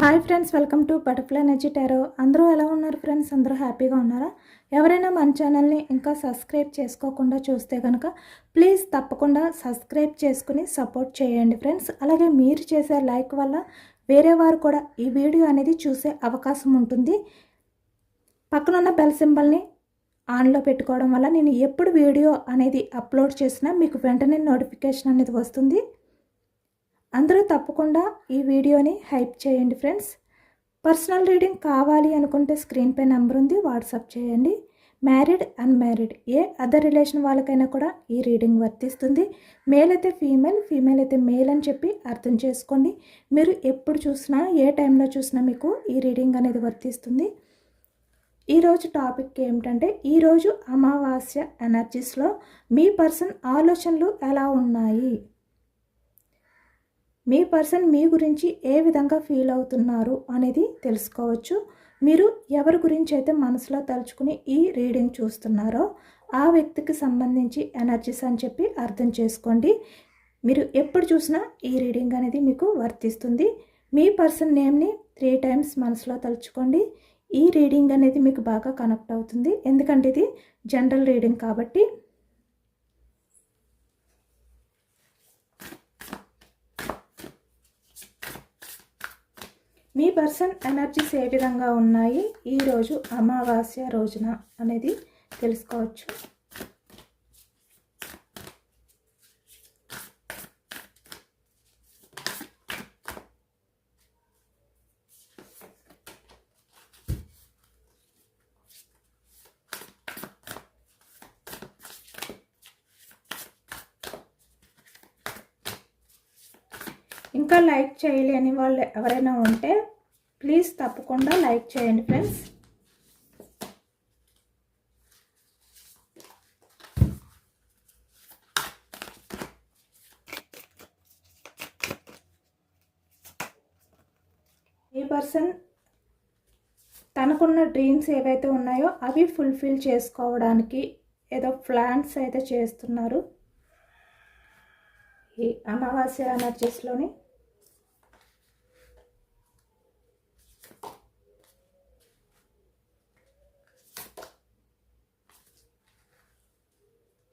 Hi friends, welcome to butterfly energy tarot. అందరూ ఎలా ఉన్నారు ఫ్రెండ్స్? అందరూ హ్యాపీగా ఉన్నారా? ఎవరైనా మన ఛానల్ని ఇంకా సబ్స్క్రైబ్ చేసుకోకుండా చూస్తే కనుక ప్లీజ్ తప్పకుండా సబ్స్క్రైబ్ చేసుకుని సపోర్ట్ చేయండి ఫ్రెండ్స్. అలాగే మీరు చేసే లైక్ వల్ల వేరే వారు కూడా ఈ వీడియో అనేది చూసే అవకాశం ఉంటుంది. పక్కనున్న బెల్ సింబల్ని ఆన్లో పెట్టుకోవడం వల్ల నేను ఎప్పుడు వీడియో అనేది అప్లోడ్ చేసినా మీకు వెంటనే నోటిఫికేషన్ అనేది వస్తుంది. అందరూ తప్పకుండా ఈ వీడియోని హైప్ చేయండి ఫ్రెండ్స్. పర్సనల్ రీడింగ్ కావాలి అనుకుంటే స్క్రీన్ పై నెంబర్ ఉంది, వాట్సాప్ చేయండి. మ్యారీడ్, అన్మ్యారీడ్ ఏ అదర్ రిలేషన్ వాళ్ళకైనా కూడా ఈ రీడింగ్ వర్తిస్తుంది. మేల్ అయితే ఫీమేల్, ఫీమేల్ అయితే మేల్ అని చెప్పి అర్థం చేసుకోండి. మీరు ఎప్పుడు చూసినా ఏ టైంలో చూసినా మీకు ఈ రీడింగ్ అనేది వర్తిస్తుంది. ఈరోజు టాపిక్ ఏమిటంటే, ఈరోజు అమావాస్య ఎనర్జీస్లో మీ పర్సన్ ఆలోచనలు ఎలా ఉన్నాయి, మీ పర్సన్ మీ గురించి ఏ విధంగా ఫీల్ అవుతున్నారు అనేది తెలుసుకోవచ్చు. మీరు ఎవరి గురించి అయితే మనసులో తలుచుకుని ఈ రీడింగ్ చూస్తున్నారో ఆ వ్యక్తికి సంబంధించి ఎనర్జీస్ అని చెప్పి అర్థం చేసుకోండి. మీరు ఎప్పుడు చూసినా ఈ రీడింగ్ అనేది మీకు వర్తిస్తుంది. మీ పర్సన్ నేమ్ని 3 times మనసులో తలుచుకోండి. ఈ రీడింగ్ అనేది మీకు బాగా కనెక్ట్ అవుతుంది, ఎందుకంటే ఇది జనరల్ రీడింగ్ కాబట్టి. మీ పర్సన్ ఎనర్జీస్ ఏ విధంగా ఉన్నాయి ఈరోజు అమావాస్య రోజున అనేది తెలుసుకోవచ్చు. ఇంకా లైక్ చేయలేని వాళ్ళు ఎవరైనా ఉంటే ప్లీజ్ తప్పకుండా లైక్ చేయండి ఫ్రెండ్స్. ఈ పర్సన్ తనకున్న డ్రీమ్స్ ఏవైతే ఉన్నాయో అవి ఫుల్ఫిల్ చేసుకోవడానికి ఏదో ప్లాన్స్ అయితే చేస్తున్నారు ఈ అమావాస్య ఎనర్జీస్లోని.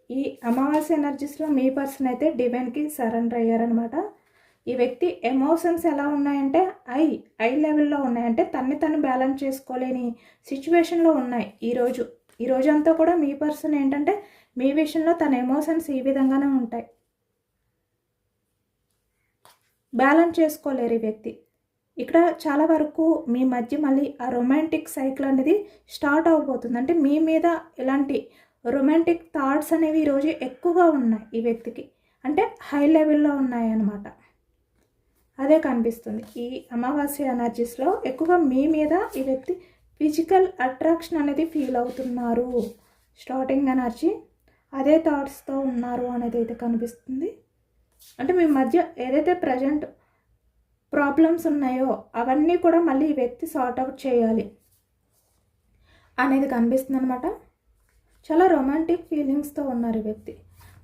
ఈ అమావాస్య ఎనర్జీస్లో మీ పర్సన్ అయితే డివైన్కి సరెండర్ అయ్యారనమాట. ఈ వ్యక్తి ఎమోషన్స్ ఎలా ఉన్నాయంటే ఐ లెవెల్లో ఉన్నాయంటే తను బ్యాలెన్స్ చేసుకోలేని సిచ్యువేషన్లో ఉన్నాయి ఈ రోజంతా కూడా. మీ పర్సన్ ఏంటంటే మీ విషయంలో తన ఎమోషన్స్ ఈ విధంగానే ఉంటాయి, బ్యాలెన్స్ చేసుకోలేరు ఈ వ్యక్తి. ఇక్కడ చాలా వరకు మీ మధ్య మళ్ళీ ఆ రొమాంటిక్ సైకిల్ అనేది స్టార్ట్ అవబోతుంది. అంటే మీ మీద ఇలాంటి రొమాంటిక్ థాట్స్ అనేవి ఈరోజు ఎక్కువగా ఉన్నాయి ఈ వ్యక్తికి, అంటే హై లెవెల్లో ఉన్నాయి అన్నమాట. అదే కనిపిస్తుంది ఈ అమావాస్య ఎనర్జీస్లో. ఎక్కువగా మీ మీద ఈ వ్యక్తి ఫిజికల్ అట్రాక్షన్ అనేది ఫీల్ అవుతున్నారు. స్టార్టింగ్ ఎనర్జీ అదే థాట్స్తో ఉన్నారు అనేది అయితే కనిపిస్తుంది. అంటే మీ మధ్య ఏదైతే ప్రజెంట్ ప్రాబ్లమ్స్ ఉన్నాయో అవన్నీ కూడా మళ్ళీ ఈ వ్యక్తి సార్ట్ అవుట్ చేయాలి అనేది కనిపిస్తుంది అనమాట. చాలా రొమాంటిక్ ఫీలింగ్స్తో ఉన్నారు ఈ వ్యక్తి.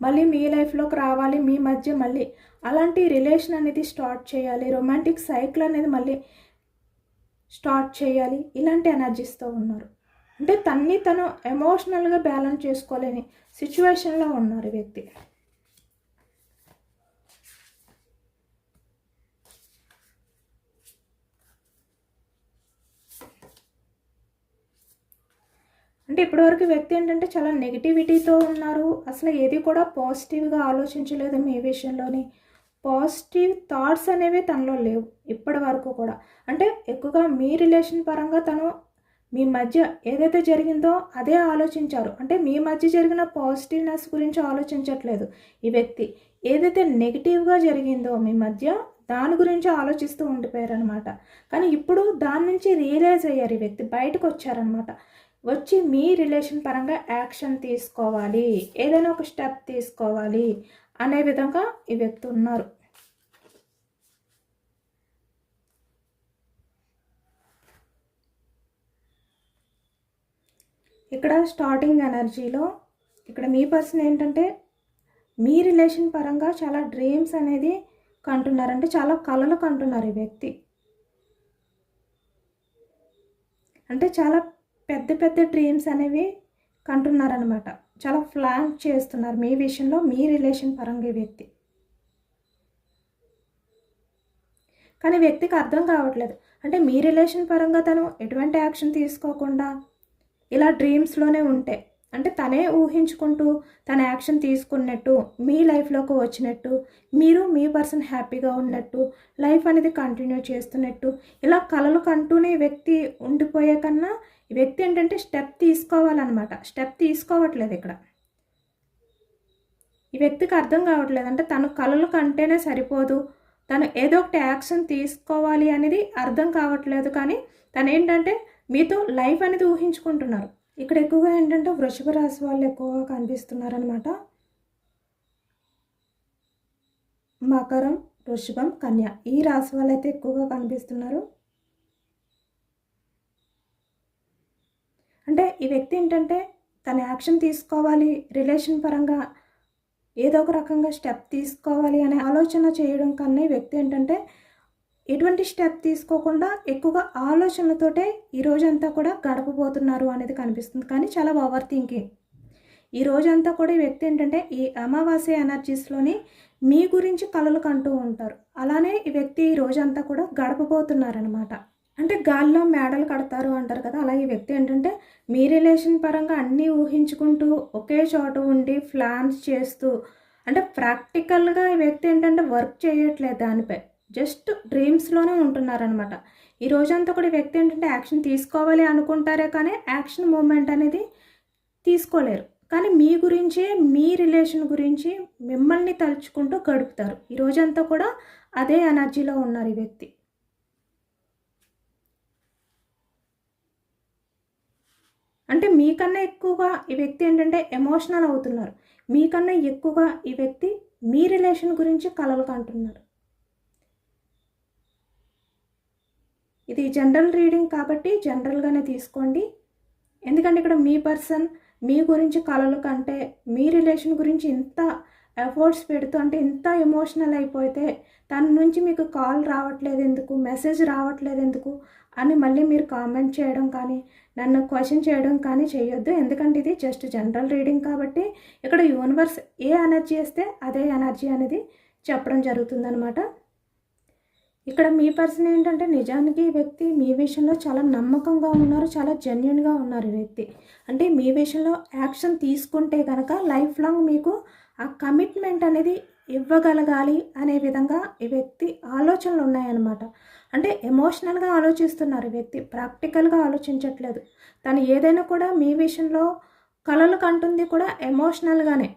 మళ్ళీ మీ లైఫ్లోకి రావాలి, మీ మధ్య మళ్ళీ అలాంటి రిలేషన్ అనేది స్టార్ట్ చేయాలి, రొమాంటిక్ సైకిల్ అనేది మళ్ళీ స్టార్ట్ చేయాలి, ఇలాంటి ఎనర్జీస్తో ఉన్నారు. అంటే తను ఎమోషనల్గా బ్యాలెన్స్ చేసుకోలేని సిచ్యువేషన్లో ఉన్నారు ఈ వ్యక్తి. అంటే ఇప్పటివరకు వ్యక్తి ఏంటంటే చాలా నెగిటివిటీతో ఉన్నారు. అసలు ఏది కూడా పాజిటివ్గా ఆలోచించలేదు మీ విషయంలోని. పాజిటివ్ థాట్స్ అనేవి తనలో లేవు ఇప్పటి వరకు కూడా. అంటే ఎక్కువగా మీ రిలేషన్ పరంగా తను మీ మధ్య ఏదైతే జరిగిందో అదే ఆలోచించారు. అంటే మీ మధ్య జరిగిన పాజిటివ్నెస్ గురించి ఆలోచించట్లేదు ఈ వ్యక్తి. ఏదైతే నెగిటివ్గా జరిగిందో మీ మధ్య దాని గురించి ఆలోచిస్తూ ఉండిపోయారు అనమాట. కానీ ఇప్పుడు దాని నుంచి రియలైజ్ అయ్యారు ఈ వ్యక్తి, బయటకు వచ్చారనమాట. వచ్చి మీ రిలేషన్ పరంగా యాక్షన్ తీసుకోవాలి, ఏదైనా ఒక స్టెప్ తీసుకోవాలి అనే విధంగా ఈ వ్యక్తి ఉన్నారు. ఇక్కడ స్టార్టింగ్ ఎనర్జీలో ఇక్కడ మీ పర్సన్ ఏంటంటే మీ రిలేషన్ పరంగా చాలా డ్రీమ్స్ అనేది కంటున్నారు, అంటే చాలా కలలు కంటున్నారు ఈ వ్యక్తి. అంటే చాలా పెద్ద పెద్ద డ్రీమ్స్ అనేవి కంటున్నారనమాట. చాలా ప్లాన్ చేస్తున్నారు మీ విషయంలో, మీ రిలేషన్ పరంగా ఈ వ్యక్తి. కానీ వ్యక్తికి అర్థం కావట్లేదు. అంటే మీ రిలేషన్ పరంగా తను ఎటువంటి యాక్షన్ తీసుకోకుండా ఇలా డ్రీమ్స్‌లోనే ఉంటే, అంటే తనే ఊహించుకుంటూ తన యాక్షన్ తీసుకున్నట్టు, మీ లైఫ్‌లోకి వచ్చినట్టు, మీరు మీ పర్సన్ హ్యాపీగా ఉన్నట్టు, లైఫ్ అనేది కంటిన్యూ చేస్తున్నట్టు, ఇలా కలలు కంటూనే వ్యక్తి ఉండిపోయే కన్నా, ఈ వ్యక్తి ఏంటంటే స్టెప్ తీసుకోవాలన్నమాట. స్టెప్ తీసుకోవట్లేదు ఇక్కడ. ఈ వ్యక్తికి అర్థం కావట్లేదు. అంటే తను కలలు కంటేనే సరిపోదు, తను ఏదో ఒకటి యాక్షన్ తీసుకోవాలి అనేది అర్థం కావట్లేదు. కానీ తనేంటంటే మీతో లైఫ్ అనేది ఊహించుకుంటున్నారు. ఇక్కడ ఎక్కువగా ఏంటంటే వృషభ రాశి వాళ్ళు ఎక్కువగా కనిపిస్తున్నారనమాట. మకరం, వృషభం, కన్య ఈ రాశి వాళ్ళు అయితే ఎక్కువగా కనిపిస్తున్నారు. అంటే ఈ వ్యక్తి ఏంటంటే తన యాక్షన్ తీసుకోవాలి, రిలేషన్ పరంగా ఏదో ఒక రకంగా స్టెప్ తీసుకోవాలి అనే ఆలోచన చేయడం కన్నా, ఈ వ్యక్తి ఏంటంటే ఎటువంటి స్టెప్ తీసుకోకుండా ఎక్కువగా ఆలోచనలతోటే ఈ రోజంతా కూడా గడపబోతున్నారు అనేది కనిపిస్తుంది. కానీ చాలా ఓవర్ థింకింగ్. ఈ రోజంతా కూడా ఈ వ్యక్తి ఏంటంటే ఈ అమావాస్య ఎనర్జీస్లోని మీ గురించి కలలు కంటూ ఉంటారు. అలానే ఈ వ్యక్తి ఈ రోజంతా కూడా గడపబోతున్నారనమాట. అంటే గాల్లో మేడలు కడతారు అంటారు కదా, అలా ఈ వ్యక్తి ఏంటంటే మీ రిలేషన్ పరంగా అన్నీ ఊహించుకుంటూ ఒకే చోట ఉండి ప్లాన్స్ చేస్తూ, అంటే ప్రాక్టికల్గా ఈ వ్యక్తి ఏంటంటే వర్క్ చేయట్లేదు దానిపై, జస్ట్ డ్రీమ్స్లోనే ఉంటున్నారనమాట. ఈ రోజంతా కూడా ఈ వ్యక్తి ఏంటంటే యాక్షన్ తీసుకోవాలి అనుకుంటారే కానీ యాక్షన్ మూమెంట్ అనేది తీసుకోలేరు. కానీ మీ గురించే, మీ రిలేషన్ గురించి మిమ్మల్ని తలుచుకుంటూ గడుపుతారు. ఈ రోజంతా కూడా అదే ఎనర్జీలో ఉన్నారు ఈ వ్యక్తి. అంటే మీకన్నా ఎక్కువగా ఈ వ్యక్తి ఏంటంటే ఎమోషనల్ అవుతున్నారు. మీకన్నా ఎక్కువగా ఈ వ్యక్తి మీ రిలేషన్ గురించి కలలు కంటున్నారు. ఇది జనరల్ రీడింగ్ కాబట్టి జనరల్గానే తీసుకోండి. ఎందుకంటే ఇక్కడ మీ పర్సన్ మీ గురించి కలలు కంటే, మీ రిలేషన్ గురించి ఇంత ఎఫర్ట్స్ పెడుతూ, అంటే ఇంత ఎమోషనల్ అయిపోతే తన నుంచి మీకు కాల్ రావట్లేదు ఎందుకు, మెసేజ్ రావట్లేదు ఎందుకు అని మళ్ళీ మీరు కామెంట్ చేయడం కానీ, నన్ను క్వశ్చన్ చేయడం కానీ చేయొద్దు. ఎందుకంటే ఇది జస్ట్ జనరల్ రీడింగ్ కాబట్టి ఇక్కడ యూనివర్స్ ఏ ఎనర్జీ ఇస్తే అదే ఎనర్జీ అనేది చెప్పడం జరుగుతుందనమాట. ఇక్కడ మీ పర్సన్ ఏంటంటే నిజానికి ఈ వ్యక్తి మీ విషయంలో చాలా నమ్మకంగా ఉన్నారు, చాలా జెన్యున్గా ఉన్నారు ఈ వ్యక్తి. అంటే మీ విషయంలో యాక్షన్ తీసుకుంటే కనుక లైఫ్ లాంగ్ మీకు ఆ కమిట్మెంట్ అనేది ఇవ్వగలగాలి అనే విధంగా ఈ వ్యక్తి ఆలోచనలు ఉన్నాయన్నమాట. అంటే ఎమోషనల్గా ఆలోచిస్తున్నారు ఈ వ్యక్తి, ప్రాక్టికల్గా ఆలోచించట్లేదు. తను ఏదైనా కూడా మీ విషయంలో కలలు కంటుంది కూడా ఎమోషనల్గానే,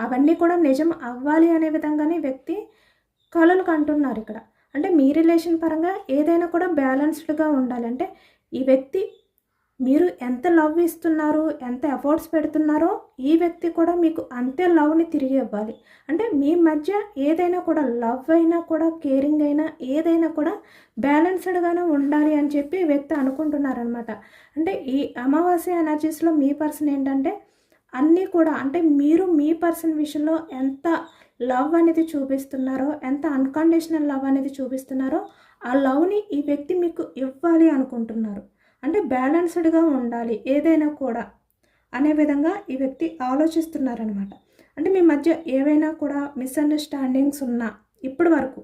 అవన్నీ కూడా నిజం అవ్వాలి అనే విధంగానే వ్యక్తి కలలు కంటున్నారు ఇక్కడ. అంటే మీ రిలేషన్ పరంగా ఏదైనా కూడా బ్యాలెన్స్డ్గా ఉండాలి. అంటే ఈ వ్యక్తి మీరు ఎంత లవ్ ఇస్తున్నారు, ఎంత ఎఫర్ట్స్ పెడుతున్నారో ఈ వ్యక్తి కూడా మీకు అంతే లవ్ని తిరిగి ఇవ్వాలి. అంటే మీ మధ్య ఏదైనా కూడా లవ్ అయినా కూడా, కేరింగ్ అయినా ఏదైనా కూడా బ్యాలెన్స్డ్గానే ఉండాలి అని చెప్పి ఈ వ్యక్తి అనుకుంటున్నారనమాట. అంటే ఈ అమావాస్య ఎనర్జీస్లో మీ పర్సన్ ఏంటంటే అన్నీ కూడా, అంటే మీరు మీ పర్సన్ విషయంలో ఎంత లవ్ అనేది చూపిస్తున్నారో, ఎంత అన్కండిషనల్ లవ్ అనేది చూపిస్తున్నారో ఆ లవ్ని ఈ వ్యక్తి మీకు ఇవ్వాలి అనుకుంటున్నారు. అంటే బ్యాలెన్స్డ్గా ఉండాలి ఏదైనా కూడా అనే విధంగా ఈ వ్యక్తి ఆలోచిస్తున్నారనమాట. అంటే మీ మధ్య ఏవైనా కూడా మిస్అండర్స్టాండింగ్స్ ఉన్నా ఇప్పటి వరకు,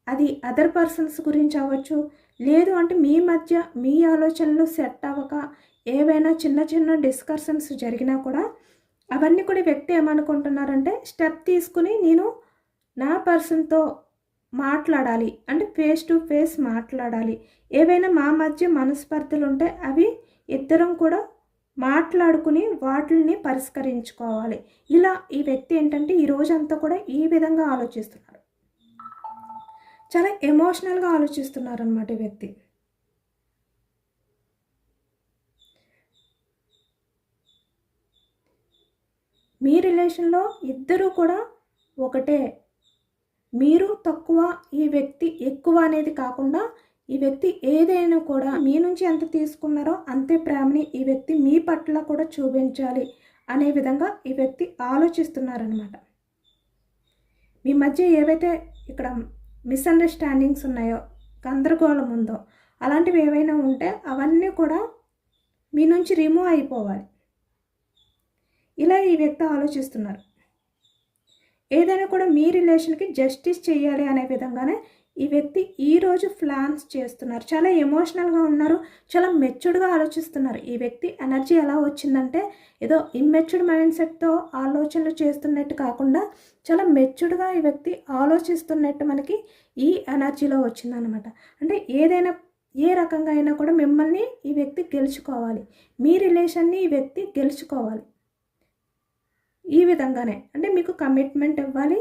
అది అదర్ పర్సన్స్ గురించి అవ్వచ్చు, లేదు అంటే మీ మధ్య మీ ఆలోచనలు సెట్ అవ్వక ఏవైనా చిన్న చిన్న డిస్కషన్స్ జరిగినా కూడా అవన్నీ కూడా వ్యక్తి ఏమనుకుంటున్నారంటే స్టెప్ తీసుకుని నేను నా పర్సన్తో మాట్లాడాలి, అంటే ఫేస్ టు ఫేస్ మాట్లాడాలి, ఏవైనా మా మధ్య మనస్పర్ధలు ఉంటే అవి ఇద్దరం కూడా మాట్లాడుకుని వాటిని పరిష్కరించుకోవాలి. ఇలా ఈ వ్యక్తి ఏంటంటే ఈ రోజంతా కూడా ఈ విధంగా ఆలోచిస్తున్నారు, చాలా ఎమోషనల్గా ఆలోచిస్తున్నారు అన్నమాట ఈ వ్యక్తి. మీ రిలేషన్లో ఇద్దరూ కూడా ఒకటే, మీరు తక్కువ ఈ వ్యక్తి ఎక్కువ అనేది కాకుండా ఈ వ్యక్తి ఏదైనా కూడా మీ నుంచి ఎంత తీసుకున్నారో అంతే ప్రేమని ఈ వ్యక్తి మీ పట్ల కూడా చూపించాలి అనే విధంగా ఈ వ్యక్తి ఆలోచిస్తున్నారనమాట. మీ మధ్య ఏవైతే ఇక్కడ మిస్అండర్స్టాండింగ్స్ ఉన్నాయో, గందరగోళం ఉందో అలాంటివి ఏవైనా ఉంటే అవన్నీ కూడా మీ నుంచి రిమూవ్ అయిపోవాలి. ఇలా ఈ వ్యక్తి ఆలోచిస్తున్నారు. ఏదైనా కూడా మీ రిలేషన్కి జస్టిస్ చేయాలి అనే విధంగానే ఈ వ్యక్తి ఈరోజు ప్లాన్స్ చేస్తున్నారు. చాలా ఎమోషనల్గా ఉన్నారు, చాలా మెచ్యూర్డ్గా ఆలోచిస్తున్నారు. ఈ వ్యక్తి ఎనర్జీ ఎలా వచ్చిందంటే ఏదో ఇమ్మెచ్యూర్డ్ మైండ్ సెట్తో ఆలోచనలు చేస్తున్నట్టు కాకుండా చాలా మెచ్యూర్డ్గా ఈ వ్యక్తి ఆలోచిస్తున్నట్టు మనకి ఈ ఎనర్జీలో వచ్చిందనమాట. అంటే ఏదైనా ఏ రకంగా అయినా కూడా మిమ్మల్ని ఈ వ్యక్తి గెలుచుకోవాలి, మీ రిలేషన్ని ఈ వ్యక్తి గెలుచుకోవాలి. ఈ విధంగానే అంటే మీకు కమిట్మెంట్ ఇవ్వాలి,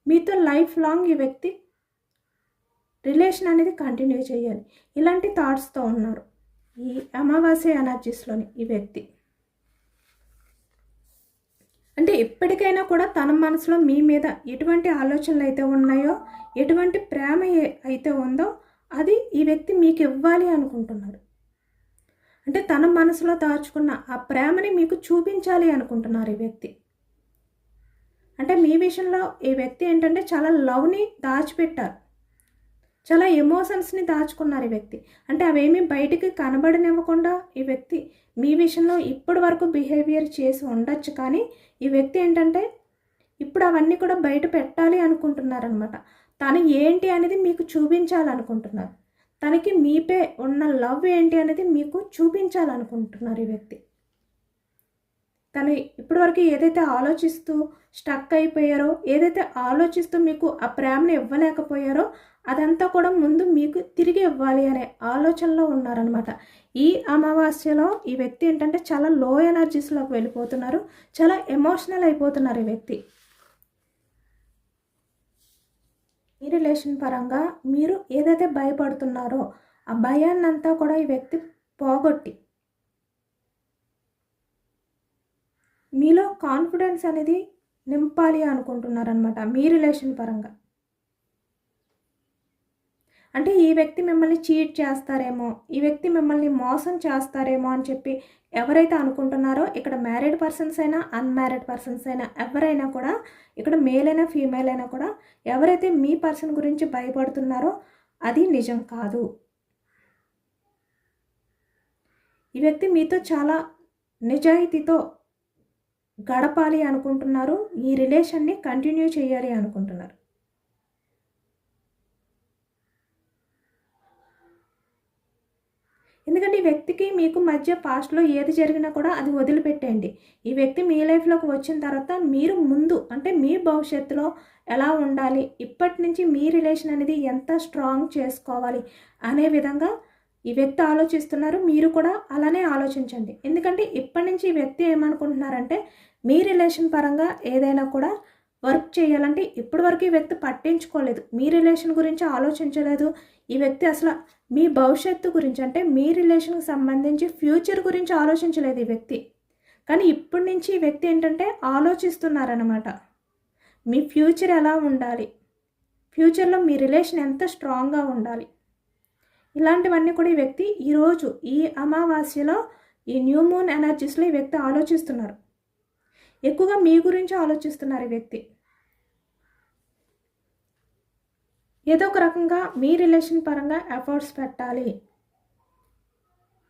మీతో లైఫ్ లాంగ్ ఈ వ్యక్తి రిలేషన్ అనేది కంటిన్యూ చేయాలి. ఇలాంటి థాట్స్తో ఉన్నారు ఈ అమావాస్య ఎనర్జీస్లోని ఈ వ్యక్తి. అంటే ఎప్పటికైనా కూడా తన మనసులో మీ మీద ఎటువంటి ఆలోచనలు అయితే ఉన్నాయో, ఎటువంటి ప్రేమ అయితే ఉందో అది ఈ వ్యక్తి మీకు ఇవ్వాలి అనుకుంటున్నారు. అంటే తన మనసులో దాచుకున్న ఆ ప్రేమని మీకు చూపించాలి అనుకుంటున్నారు ఈ వ్యక్తి. అంటే మీ విషయంలో ఈ వ్యక్తి ఏంటంటే చాలా లవ్ని దాచిపెట్టారు, చాలా ఎమోషన్స్ని దాచుకున్నారు ఈ వ్యక్తి. అంటే అవేమీ బయటికి కనబడనివ్వకుండా ఈ వ్యక్తి మీ విషయంలో ఇప్పటి వరకు బిహేవియర్ చేసి ఉండొచ్చు, కానీ ఈ వ్యక్తి ఏంటంటే ఇప్పుడు అవన్నీ కూడా బయట పెట్టాలి అనుకుంటున్నారనమాట. తను ఏంటి అనేది మీకు చూపించాలనుకుంటున్నారు, తనకి మీపై ఉన్న లవ్ ఏంటి అనేది మీకు చూపించాలనుకుంటున్నారు ఈ వ్యక్తి. తను ఇప్పటివరకు ఏదైతే ఆలోచిస్తూ స్టక్ అయిపోయారో, ఏదైతే ఆలోచిస్తూ మీకు ఆ ప్రేమను ఇవ్వలేకపోయారో అదంతా కూడా ముందు మీకు తిరిగి ఇవ్వాలి అనే ఆలోచనలో ఉన్నారనమాట. ఈ అమావాస్యలో ఈ వ్యక్తి ఏంటంటే చాలా లో ఎనర్జీస్లోకి వెళ్ళిపోతున్నారు, చాలా ఎమోషనల్ అయిపోతున్నారు ఈ వ్యక్తి. ఈ రిలేషన్ పరంగా మీరు ఏదైతే భయపడుతున్నారో ఆ భయాన్నంతా కూడా ఈ వ్యక్తి పోగొట్టి మీలో కాన్ఫిడెన్స్ అనేది నింపాలి అనుకుంటున్నారనమాట మీ రిలేషన్ పరంగా. అంటే ఈ వ్యక్తి మిమ్మల్ని చీట్ చేస్తారేమో, ఈ వ్యక్తి మిమ్మల్ని మోసం చేస్తారేమో అని చెప్పి ఎవరైతే అనుకుంటున్నారో, ఇక్కడ మ్యారీడ్ పర్సన్స్ అయినా అన్మ్యారీడ్ పర్సన్స్ అయినా ఎవరైనా కూడా, ఇక్కడ మేల్ అయినా ఫీమేల్ అయినా కూడా ఎవరైతే మీ పర్సన్ గురించి భయపడుతున్నారో అది నిజం కాదు. ఈ వ్యక్తి మీతో చాలా నిజాయితీతో గడపాలి అనుకుంటున్నారు, ఈ రిలేషన్ని కంటిన్యూ చేయాలి అనుకుంటున్నారు. ఎందుకంటే ఈ వ్యక్తికి మీకు మధ్య పాస్ట్లో ఏది జరిగినా కూడా అది వదిలిపెట్టేయండి. ఈ వ్యక్తి మీ లైఫ్లోకి వచ్చిన తర్వాత మీరు ముందు అంటే మీ భవిష్యత్తులో ఎలా ఉండాలి, ఇప్పటి నుంచి మీ రిలేషన్ అనేది ఎంత స్ట్రాంగ్ చేసుకోవాలి అనే విధంగా ఈ వ్యక్తి ఆలోచిస్తున్నారు. మీరు కూడా అలానే ఆలోచించండి. ఎందుకంటే ఇప్పటి నుంచి ఈ వ్యక్తి ఏమనుకుంటున్నారంటే మీ రిలేషన్ పరంగా ఏదైనా కూడా వర్క్ చేయాలంటే ఇప్పటి వరకు ఈ వ్యక్తి పట్టించుకోలేదు, మీ రిలేషన్ గురించి ఆలోచించలేదు. ఈ వ్యక్తి అసలు మీ భవిష్యత్తు గురించి అంటే మీ రిలేషన్కి సంబంధించి ఫ్యూచర్ గురించి ఆలోచించలేదు ఈ వ్యక్తి. కానీ ఇప్పటి నుంచి ఈ వ్యక్తి ఏంటంటే ఆలోచిస్తున్నారన్నమాట, మీ ఫ్యూచర్ ఎలా ఉండాలి, ఫ్యూచర్లో మీ రిలేషన్ ఎంత స్ట్రాంగ్గా ఉండాలి, ఇలాంటివన్నీ కూడా ఈ వ్యక్తి ఈరోజు ఈ అమావాస్యలో ఈ న్యూ మూన్ ఎనర్జీస్లో ఈ వ్యక్తి ఆలోచిస్తున్నారు. ఎక్కువగా మీ గురించి ఆలోచిస్తున్నారు ఈ వ్యక్తి. ఏదో ఒక రకంగా మీ రిలేషన్ పరంగా ఎఫర్ట్స్ పెట్టాలి,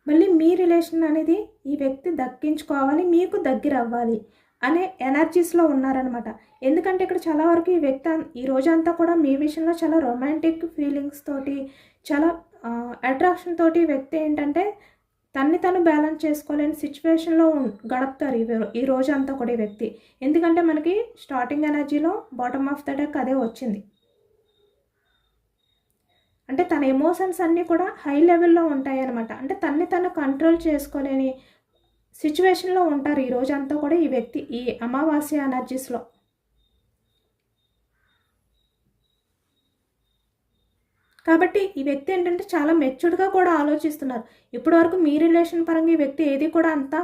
మళ్ళీ మీ రిలేషన్ అనేది ఈ వ్యక్తి దక్కించుకోవాలి, మీకు దగ్గర అవ్వాలి అనే ఎనర్జీస్లో ఉన్నారనమాట. ఎందుకంటే ఇక్కడ చాలా వరకు ఈ వ్యక్తి ఈ రోజంతా కూడా మీ విషయంలో చాలా రొమాంటిక్ ఫీలింగ్స్ తోటి, చాలా అట్రాక్షన్ తోటి ఈ వ్యక్తి ఏంటంటే తన్ని తను బ్యాలెన్స్ చేసుకోలేని సిచ్యువేషన్లో గడుపుతారు ఈ రోజు అంతా కూడా ఈ వ్యక్తి. ఎందుకంటే మనకి స్టార్టింగ్ ఎనర్జీలో బాటమ్ ఆఫ్ ద డెక్ అదే వచ్చింది. అంటే తన ఎమోషన్స్ అన్నీ కూడా హై లెవెల్లో ఉంటాయి అన్నమాట. అంటే తన్ని తను కంట్రోల్ చేసుకోలేని సిచ్యువేషన్లో ఉంటారు ఈ రోజంతా కూడా ఈ వ్యక్తి ఈ అమావాస్య ఎనర్జీస్లో. కాబట్టి ఈ వ్యక్తి ఏంటంటే చాలా మెచ్యూర్డ్గా కూడా ఆలోచిస్తున్నారు. ఇప్పటి వరకు మీ రిలేషన్ పరంగా ఈ వ్యక్తి ఏది కూడా అంత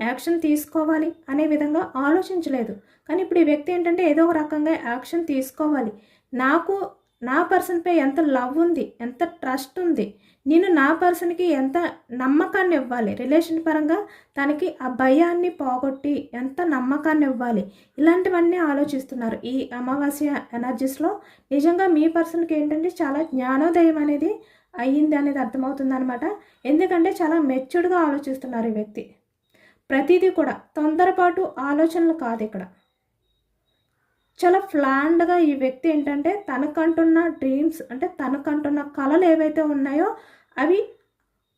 యాక్షన్ తీసుకోవాలి అనే విధంగా ఆలోచించలేదు. కానీ ఇప్పుడు ఈ వ్యక్తి ఏంటంటే ఏదో ఒక రకంగా యాక్షన్ తీసుకోవాలి, నాకు నా పర్సన్పై ఎంత లవ్ ఉంది, ఎంత ట్రస్ట్ ఉంది, నేను నా పర్సన్కి ఎంత నమ్మకాన్ని ఇవ్వాలి, రిలేషన్ పరంగా తనకి ఆ భయాన్ని పోగొట్టి ఎంత నమ్మకాన్ని ఇవ్వాలి, ఇలాంటివన్నీ ఆలోచిస్తున్నారు ఈ అమావాస్య ఎనర్జీస్లో. నిజంగా మీ పర్సన్కి ఏంటంటే చాలా జ్ఞానోదయం అనేది అయ్యింది అనేది అర్థమవుతుంది అనమాట. ఎందుకంటే చాలా మెచ్యూర్డ్గా ఆలోచిస్తున్నారు ఈ వ్యక్తి. ప్రతిదీ కూడా తొందరపాటు ఆలోచనలు కాదు ఇక్కడ. చాలా ప్లాన్డ్గా ఈ వ్యక్తి ఏంటంటే తనకంటున్న డ్రీమ్స్ అంటే తనకంటున్న కళలు ఏవైతే ఉన్నాయో అవి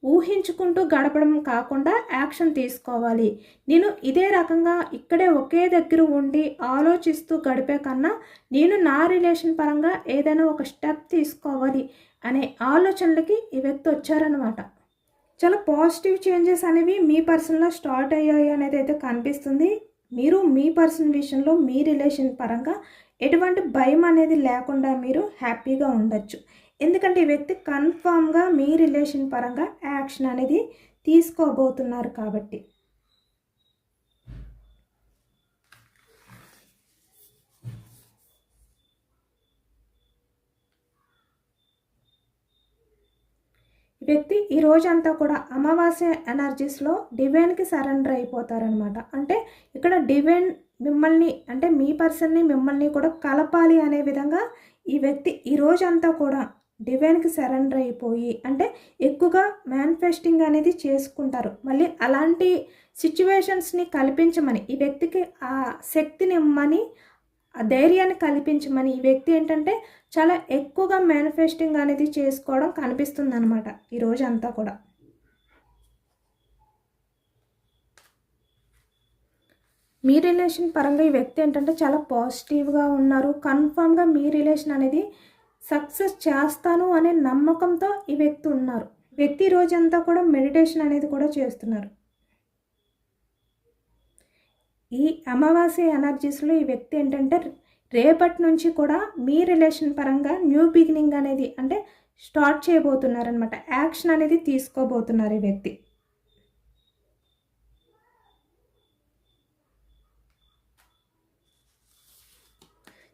ఊహించుకుంటూ గడపడం కాకుండా యాక్షన్ తీసుకోవాలి. నేను ఇదే రకంగా ఇక్కడే ఒకే దగ్గర ఉండి ఆలోచిస్తూ గడిపే కన్నా నేను నా రిలేషన్ పరంగా ఏదైనా ఒక స్టెప్ తీసుకోవాలి అనే ఆలోచనలకి ఈ వ్యక్తి వచ్చారనమాట. చాలా పాజిటివ్ చేంజెస్ అనేవి మీ పర్సన్లో స్టార్ట్ అయ్యాయి అనేది అయితే కనిపిస్తుంది. మీరు మీ పర్సన్ విషయంలో మీ రిలేషన్ పరంగా ఎటువంటి భయం అనేది లేకుండా మీరు హ్యాపీగా ఉండొచ్చు. ఎందుకంటే ఈ వ్యక్తి కన్ఫామ్గా మీ రిలేషన్ పరంగా యాక్షన్ అనేది తీసుకోబోతున్నారు కాబట్టి. ఈ వ్యక్తి ఈ రోజంతా కూడా అమావాస్య ఎనర్జీస్లో డివైన్కి సరెండర్ అయిపోతారనమాట. అంటే ఇక్కడ డివైన్ మిమ్మల్ని అంటే మీ పర్సన్ని మిమ్మల్ని కూడా కలపాలి అనే విధంగా ఈ వ్యక్తి ఈ రోజంతా కూడా డివైన్కి సరెండర్ అయిపోయి అంటే ఎక్కువగా మేనిఫెస్టింగ్ అనేది చేసుకుంటారు. మళ్ళీ అలాంటి సిచ్యువేషన్స్ని కల్పించమని ఈ వ్యక్తికి ఆ శక్తిని ఇమ్మని ఆ ధైర్యాన్ని కల్పించమని ఈ వ్యక్తి ఏంటంటే చాలా ఎక్కువగా మేనిఫెస్టింగ్ అనేది చేసుకోవడం కనిపిస్తుంది అనమాట ఈ రోజు అంతా కూడా. మీ రిలేషన్ పరంగా ఈ వ్యక్తి ఏంటంటే చాలా పాజిటివ్గా ఉన్నారు. కన్ఫామ్గా మీ రిలేషన్ అనేది సక్సెస్ చేస్తాను అనే నమ్మకంతో ఈ వ్యక్తి ఉన్నారు. వ్యక్తి రోజంతా కూడా మెడిటేషన్ అనేది కూడా చేస్తున్నారు. ఈ అమావాస్య ఎనర్జీస్లో ఈ వ్యక్తి ఏంటంటే రేపటి నుంచి కూడా మీ రిలేషన్ పరంగా న్యూ బిగినింగ్ అనేది అంటే స్టార్ట్ చేయబోతున్నారనమాట. యాక్షన్ అనేది తీసుకోబోతున్నారు ఈ వ్యక్తి.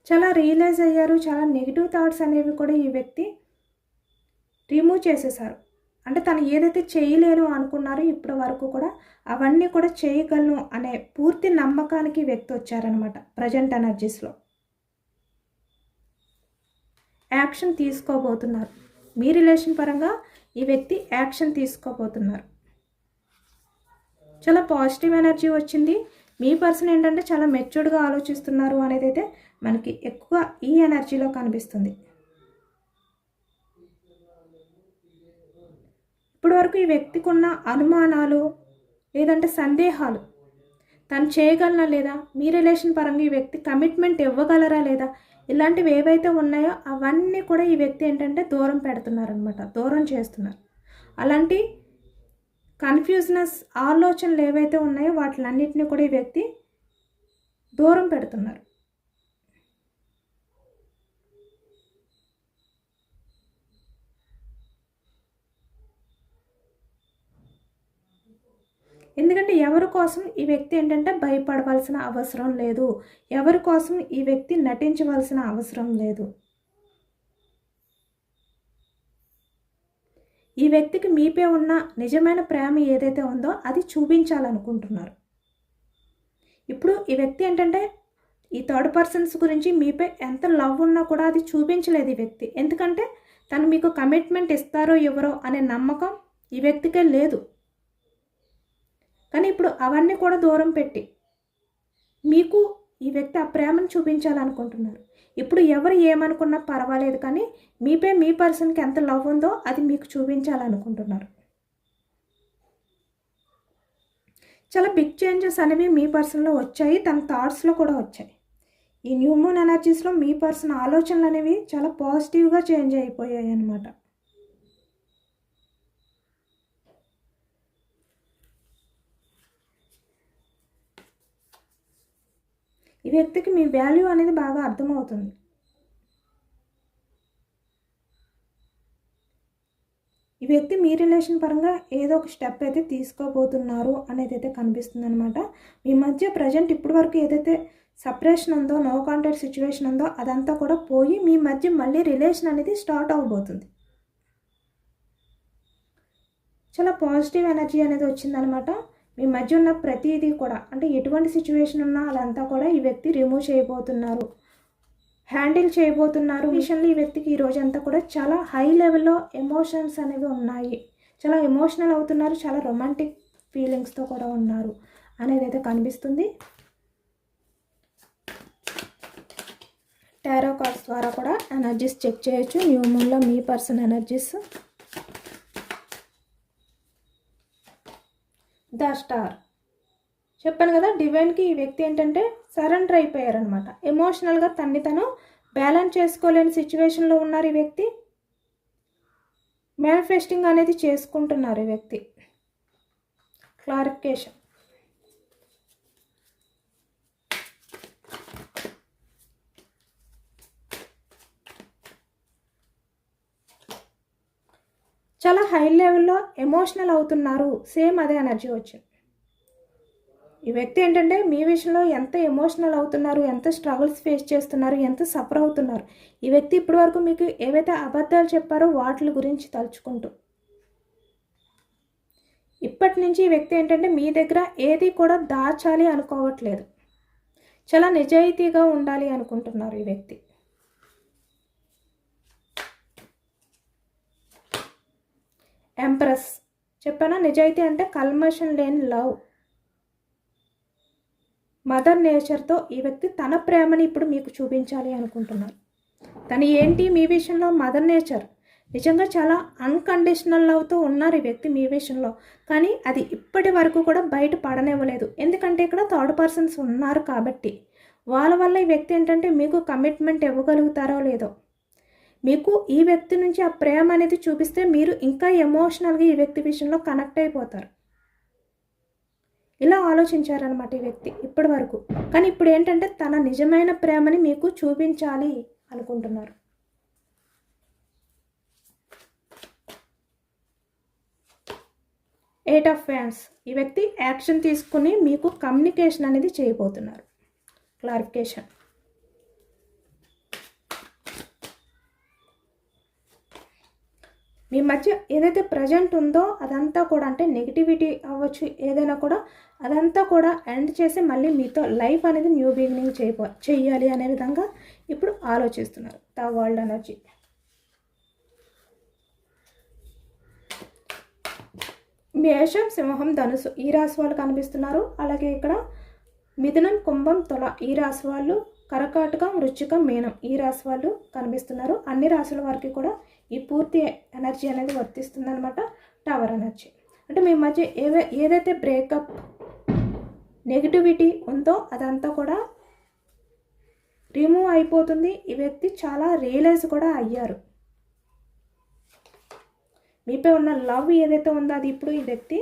చాలా రియలైజ్ అయ్యారు. చాలా నెగిటివ్ థాట్స్ అనేవి కూడా ఈ వ్యక్తి రిమూవ్ చేసేసారు. అంటే తను ఏదైతే చేయలేను అనుకున్నారో ఇప్పటి వరకు కూడా అవన్నీ కూడా చేయగలను అనే పూర్తి నమ్మకానికి వ్యక్తి వచ్చారనమాట. ప్రజెంట్ ఎనర్జీస్లో యాక్షన్ తీసుకోబోతున్నారు. మీ రిలేషన్ పరంగా ఈ వ్యక్తి యాక్షన్ తీసుకోబోతున్నారు. చాలా పాజిటివ్ ఎనర్జీ వచ్చింది. మీ పర్సన్ ఏంటంటే చాలా మెచ్యూర్డ్గా ఆలోచిస్తున్నారు అనేది అయితే మనకి ఎక్కువ ఈ ఎనర్జీలో కనిపిస్తుంది. ఇప్పటి వరకు ఈ వ్యక్తికి ఉన్న అనుమానాలు లేదంటే సందేహాలు, తను చేయగలనా లేదా, మీ రిలేషన్ పరంగా ఈ వ్యక్తి కమిట్మెంట్ ఇవ్వగలరా లేదా, ఇలాంటివి ఏవైతే ఉన్నాయో అవన్నీ కూడా ఈ వ్యక్తి ఏంటంటే దూరం పెడుతున్నారనమాట, దూరం చేస్తున్నారు. అలాంటి కన్ఫ్యూజనెస్ ఆలోచనలు ఏవైతే ఉన్నాయో వాటిలన్నింటినీ కూడా ఈ వ్యక్తి దూరం పెడుతున్నారు. ఎందుకంటే ఎవరి కోసం ఈ వ్యక్తి ఏంటంటే భయపడవలసిన అవసరం లేదు. ఎవరి కోసం ఈ వ్యక్తి నటించవలసిన అవసరం లేదు. ఈ వ్యక్తికి మీపై ఉన్న నిజమైన ప్రేమ ఏదైతే ఉందో అది చూపించాలనుకుంటున్నారు. ఇప్పుడు ఈ వ్యక్తి ఏంటంటే ఈ థర్డ్ పర్సన్స్ గురించి మీపై ఎంత లవ్ ఉన్నా కూడా అది చూపించలేదు ఈ వ్యక్తి. ఎందుకంటే తను మీకు కమిట్మెంట్ ఇస్తారో ఇవ్వరో అనే నమ్మకం ఈ వ్యక్తికే లేదు. కానీ ఇప్పుడు అవన్నీ కూడా దూరం పెట్టి మీకు ఈ వ్యక్తి ఆ ప్రేమను చూపించాలనుకుంటున్నారు. ఇప్పుడు ఎవరు ఏమనుకున్నా పర్వాలేదు, కానీ మీపై మీ పర్సన్కి ఎంత లవ్ ఉందో అది మీకు చూపించాలనుకుంటున్నారు. చాలా బిగ్ చేంజెస్ అనేవి మీ పర్సన్లో వచ్చాయి, తన థాట్స్లో కూడా వచ్చాయి. ఈ న్యూ మూన్ ఎనర్జీస్లో మీ పర్సన్ ఆలోచనలు అనేవి చాలా పాజిటివ్గా చేంజ్ అయిపోయాయి అన్నమాట. ఈ వ్యక్తికి మీ వాల్యూ అనేది బాగా అర్థమవుతుంది. ఈ వ్యక్తి మీ రిలేషన్ పరంగా ఏదో ఒక స్టెప్ అయితే తీసుకోబోతున్నారు అనేది అయితే కనిపిస్తుంది అనమాట. మీ మధ్య ప్రజెంట్ ఇప్పటి వరకు ఏదైతే సపరేషన్ ఉందో, నో కాంటాక్ట్ సిచ్యువేషన్ ఉందో అదంతా కూడా పోయి మీ మధ్య మళ్ళీ రిలేషన్ అనేది స్టార్ట్ అవ్వబోతుంది. చాలా పాజిటివ్ ఎనర్జీ అనేది వచ్చిందనమాట. మీ మధ్య ఉన్న ప్రతిదీ కూడా అంటే ఎటువంటి సిచ్యువేషన్ ఉన్నా అదంతా కూడా ఈ వ్యక్తి రిమూవ్ చేయబోతున్నారు. హ్యాండిల్ చేయబోతున్నారు. విషయంలో ఈ వ్యక్తికి ఈ రోజంతా కూడా చాలా హై లెవెల్లో ఎమోషన్స్ అనేవి ఉన్నాయి. చాలా ఎమోషనల్ అవుతున్నారు, చాలా రొమాంటిక్ ఫీలింగ్స్తో కూడా ఉన్నారు అనేది అయితే కనిపిస్తుంది. టారో కార్డ్స్ ద్వారా కూడా ఎనర్జీస్ చెక్ చేయొచ్చు. న్యూ మూన్లో మీ పర్సన్ ఎనర్జీస్. ద స్టార్ చెప్పాను కదా, డివైన్కి ఈ వ్యక్తి ఏంటంటే సరెండర్ అయిపోయారనమాట. ఎమోషనల్గా తన్ని తను బ్యాలెన్స్ చేసుకోలేని సిచ్యువేషన్లో ఉన్నారు ఈ వ్యక్తి. మేనిఫెస్టింగ్ అనేది చేసుకుంటున్నారు ఈ వ్యక్తి. క్లారిఫికేషన్. చాలా హై లెవెల్లో ఎమోషనల్ అవుతున్నారు. సేమ్ అదే ఎనర్జీ వచ్చింది. ఈ వ్యక్తి ఏంటంటే మీ విషయంలో ఎంత ఎమోషనల్ అవుతున్నారు, ఎంత స్ట్రగుల్స్ ఫేస్ చేస్తున్నారు, ఎంత సఫర్ అవుతున్నారు. ఈ వ్యక్తి ఇప్పటి వరకు మీకు ఏవైతే అబద్ధాలు చెప్పారో వాటి గురించి తలుచుకుంటూ ఇప్పటి నుంచి ఈ వ్యక్తి ఏంటంటే మీ దగ్గర ఏది కూడా దాచాలి అనుకోవట్లేదు. చాలా నిజాయితీగా ఉండాలి అనుకుంటున్నారు ఈ వ్యక్తి. ఎంప్రెస్ చెప్పానా, నిజాయితీ అంటే కల్మషం లేని లవ్. మదర్ నేచర్తో ఈ వ్యక్తి తన ప్రేమని ఇప్పుడు మీకు చూపించాలి అనుకుంటున్నారు. తను ఏంటి మీ విషయంలో మదర్ నేచర్. నిజంగా చాలా అన్కండిషనల్ లవ్తో ఉన్నారు ఈ వ్యక్తి మీ విషయంలో. కానీ అది ఇప్పటి వరకు కూడా బయట పడనివ్వలేదు. ఎందుకంటే ఇక్కడ థర్డ్ పర్సన్స్ ఉన్నారు కాబట్టి. వాళ్ళ వల్ల ఈ వ్యక్తి ఏంటంటే మీకు కమిట్మెంట్ ఇవ్వగలుగుతారో లేదో. మీకు ఈ వ్యక్తి నుంచి ఆ ప్రేమ అనేది చూపిస్తే మీరు ఇంకా ఎమోషనల్గా ఈ వ్యక్తి విషయంలో కనెక్ట్ అయిపోతారు. ఇలా ఆలోచించారనమాట ఈ వ్యక్తి ఇప్పటి వరకు. కానీ ఇప్పుడు ఏంటంటే తన నిజమైన ప్రేమని మీకు చూపించాలి అనుకుంటున్నారు. ఎయిట్ ఆఫ్ వ్యాండ్స్ ఈ వ్యక్తి యాక్షన్ తీసుకుని మీకు కమ్యూనికేషన్ అనేది చేయబోతున్నారు. క్లారిఫికేషన్. మీ మధ్య ఏదైతే ప్రజెంట్ ఉందో అదంతా కూడా అంటే నెగిటివిటీ అవ్వచ్చు, ఏదైనా కూడా అదంతా కూడా ఎండ్ చేసి మళ్ళీ మీతో లైఫ్ అనేది న్యూ బిగినింగ్ చేయాలి అనే విధంగా ఇప్పుడు ఆలోచిస్తున్నారు. The world energy. మేషం, సింహం, ధనుసు ఈ రాశి వాళ్ళు కనిపిస్తున్నారు. అలాగే ఇక్కడ మిథునం, కుంభం, తుల ఈ రాశి వాళ్ళు, కర్కాటకం, వృశ్చికం, మీనం ఈ రాశి వాళ్ళు కనిపిస్తున్నారు. అన్ని రాశుల వారికి కూడా ఈ పూర్తి ఎనర్జీ అనేది వర్తిస్తుంది అనమాట. టవర్ ఎనర్జీ అంటే మీ మధ్య ఏదైతే బ్రేకప్ నెగిటివిటీ ఉందో అదంతా కూడా రిమూవ్ అయిపోతుంది. ఈ వ్యక్తి చాలా రియలైజ్ కూడా అయ్యారు. మీపై ఉన్న లవ్ ఏదైతే ఉందో అది ఇప్పుడు ఈ వ్యక్తి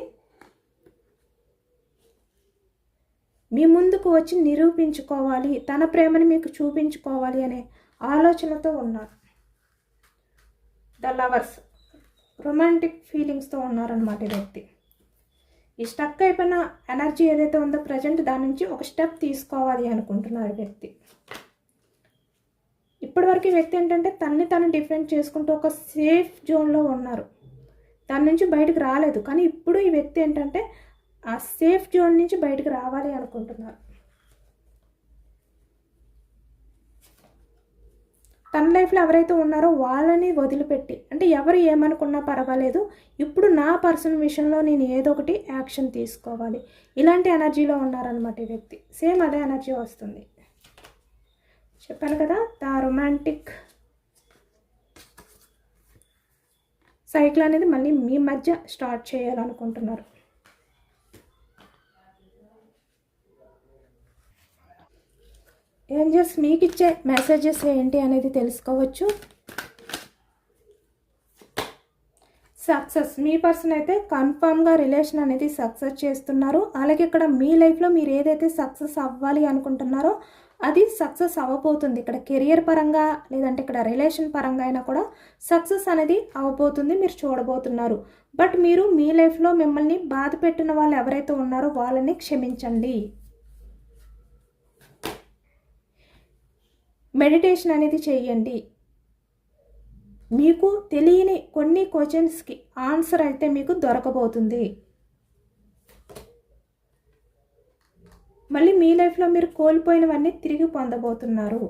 మీ ముందుకు వచ్చి నిరూపించుకోవాలి, తన ప్రేమని మీకు చూపించుకోవాలి అనే ఆలోచనతో ఉన్నారు. ద లవర్స్ రొమాంటిక్ ఫీలింగ్స్తో ఉన్నారనమాట ఈ వ్యక్తి. ఈ స్టక్ అయిపోయిన ఎనర్జీ ఏదైతే ఉందో ప్రజెంట్ దాని నుంచి ఒక స్టెప్ తీసుకోవాలి అనుకుంటున్నారు ఈ వ్యక్తి. ఇప్పటివరకు ఈ వ్యక్తి ఏంటంటే తన్ని తను డిఫెండ్ చేసుకుంటూ ఒక సేఫ్ జోన్లో ఉన్నారు. దాని నుంచి బయటకు రాలేదు. కానీ ఇప్పుడు ఈ వ్యక్తి ఏంటంటే ఆ సేఫ్ జోన్ నుంచి బయటకు రావాలి అనుకుంటున్నారు. తన లైఫ్లో ఎవరైతే ఉన్నారో వాళ్ళని వదిలిపెట్టి, అంటే ఎవరు ఏమనుకున్నా పర్వాలేదు, ఇప్పుడు నా పర్సన్ విషయంలో నేను ఏదో ఒకటి యాక్షన్ తీసుకోవాలి, ఇలాంటి ఎనర్జీలో ఉన్నారనమాట ఈ వ్యక్తి. సేమ్ అదే ఎనర్జీ వస్తుంది. చెప్పాను కదా, ద రొమాంటిక్ సైకిల్ అనేది మళ్ళీ మీ మధ్య స్టార్ట్ చేయాలనుకుంటున్నారు. ఏంజల్స్ మీకు ఇచ్చే మెసేజెస్ ఏంటి అనేది తెలుసుకోవచ్చు. సక్సెస్ మీ పర్సన్ అయితే కన్ఫామ్గా రిలేషన్ అనేది సక్సెస్ చేస్తున్నారు. అలాగే ఇక్కడ మీ లైఫ్లో మీరు ఏదైతే సక్సెస్ అవ్వాలి అనుకుంటున్నారో అది సక్సెస్ అవ్వబోతుంది. ఇక్కడ కెరియర్ పరంగా లేదంటే ఇక్కడ రిలేషన్ పరంగా అయినా కూడా సక్సెస్ అనేది అవ్వబోతుంది, మీరు చూడబోతున్నారు. బట్ మీరు మీ లైఫ్లో మిమ్మల్ని బాధ పెట్టిన వాళ్ళు ఎవరైతే ఉన్నారో వాళ్ళని క్షమించండి. మెడిటేషన్ అనేది చేయండి. మీకు తెలియని కొన్ని క్వశ్చన్స్కి ఆన్సర్ అయితే మీకు దొరకబోతుంది. మళ్ళీ మీ లైఫ్లో మీరు కోల్పోయినవన్నీ తిరిగి పొందబోతున్నారు.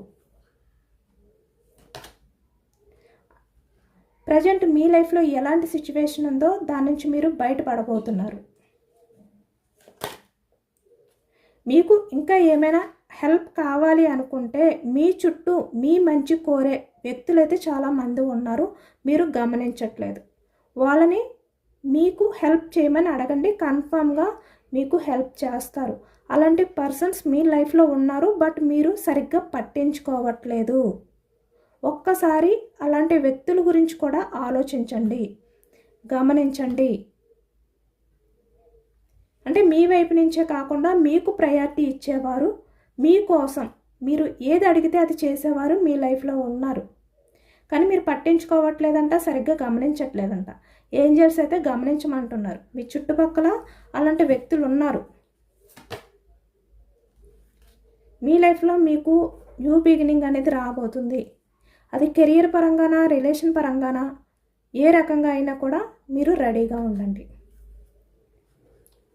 ప్రజెంట్ మీ లైఫ్లో ఎలాంటి సిచ్యువేషన్ ఉందో దాని నుంచి మీరు బయటపడబోతున్నారు. మీకు ఇంకా ఏమైనా హెల్ప్ కావాలి అనుకుంటే మీ చుట్టూ మీ మంచి కోరే వ్యక్తులైతే చాలామంది ఉన్నారు, మీరు గమనించట్లేదు. వాళ్ళని మీకు హెల్ప్ చేయమని అడగండి, కన్ఫామ్గా మీకు హెల్ప్ చేస్తారు. అలాంటి పర్సన్స్ మీ లైఫ్లో ఉన్నారు, బట్ మీరు సరిగ్గా పట్టించుకోవట్లేదు. ఒక్కసారి అలాంటి వ్యక్తుల గురించి కూడా ఆలోచించండి, గమనించండి. అంటే మీ వైపు నుంచే కాకుండా మీకు ప్రయారిటీ ఇచ్చేవారు, మీకోసం మీరు ఏది అడిగితే అది చేసేవారు మీ లైఫ్లో ఉన్నారు. కానీ మీరు పట్టించుకోవట్లేదంట, సరిగ్గా గమనించట్లేదంట. ఏంజల్స్ అయితే గమనించమంటున్నారు. మీ చుట్టుపక్కల అలాంటి వ్యక్తులు ఉన్నారు. మీ లైఫ్లో మీకు న్యూ బిగినింగ్ అనేది రాబోతుంది. అది కెరియర్ పరంగానా, రిలేషన్ పరంగానా, ఏ రకంగా అయినా కూడా మీరు రెడీగా ఉండండి.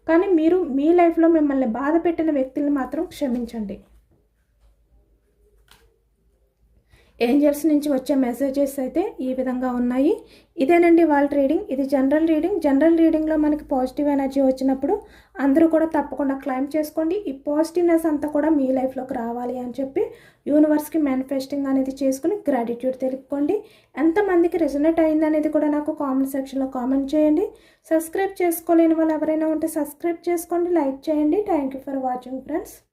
కానీ మీరు మీ లైఫ్లో మిమ్మల్ని బాధ పెట్టిన వ్యక్తుల్ని మాత్రం క్షమించండి. ఏంజల్స్ నుంచి వచ్చే మెసేజెస్ అయితే ఈ విధంగా ఉన్నాయి. ఇదేనండి వాళ్ళ రీడింగ్. ఇది జనరల్ రీడింగ్. జనరల్ రీడింగ్లో మనకి పాజిటివ్ ఎనర్జీ వచ్చినప్పుడు అందరూ కూడా తప్పకుండా క్లైమ్ చేసుకోండి. ఈ పాజిటివ్నెస్ అంతా కూడా మీ లైఫ్లోకి రావాలి అని చెప్పి యూనివర్స్కి మేనిఫెస్టింగ్ అనేది చేసుకుని గ్రాటిట్యూడ్ తెలుపుకోండి. ఎంతమందికి రెజొనేట్ అయింది అనేది కూడా నాకు కామెంట్ సెక్షన్లో కామెంట్ చేయండి. సబ్స్క్రైబ్ చేసుకోలేని వాళ్ళు ఎవరైనా ఉంటే సబ్స్క్రైబ్ చేసుకోండి, లైక్ చేయండి. Thank you for watching friends.